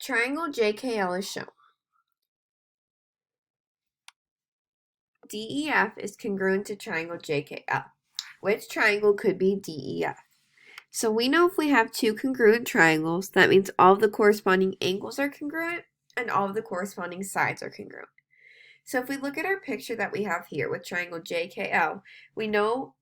Triangle JKL is shown. DEF is congruent to triangle JKL. Which triangle could be DEF? So we know if we have two congruent triangles, that means all of the corresponding angles are congruent and all of the corresponding sides are congruent. So if we look at our picture that we have here with triangle JKL, we know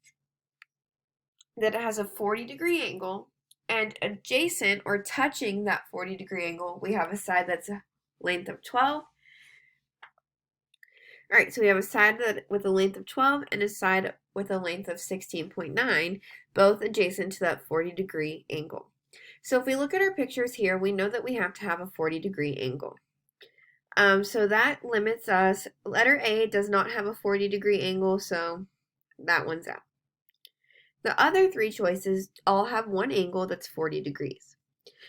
that it has a 40-degree angle, and adjacent or touching that 40-degree angle, we have a side that's a length of 12. All right, so we have a side with a length of 12 and a side with a length of 16.9, both adjacent to that 40-degree angle. So if we look at our pictures here, we know that we have to have a 40-degree angle. So that limits us. Letter A does not have a 40-degree angle, so that one's out. The other three choices all have one angle that's 40 degrees.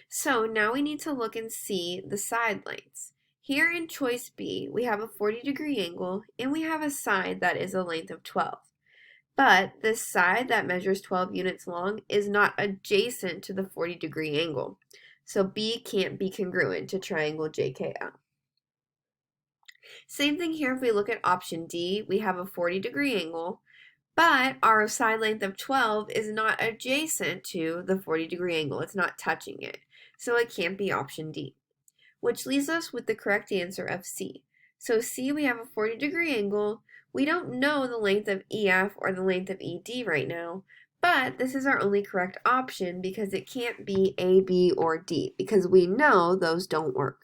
So now we need to look and see the side lengths. Here in choice B, we have a 40-degree angle and we have a side that is a length of 12. But this side that measures 12 units long is not adjacent to the 40-degree angle. So B can't be congruent to triangle JKL. Same thing here if we look at option D, we have a 40-degree angle, but our side length of 12 is not adjacent to the 40-degree angle. It's not touching it. So it can't be option D, which leaves us with the correct answer of C. So C, we have a 40-degree angle. We don't know the length of EF or the length of ED right now, but this is our only correct option because it can't be A, B, or D because we know those don't work.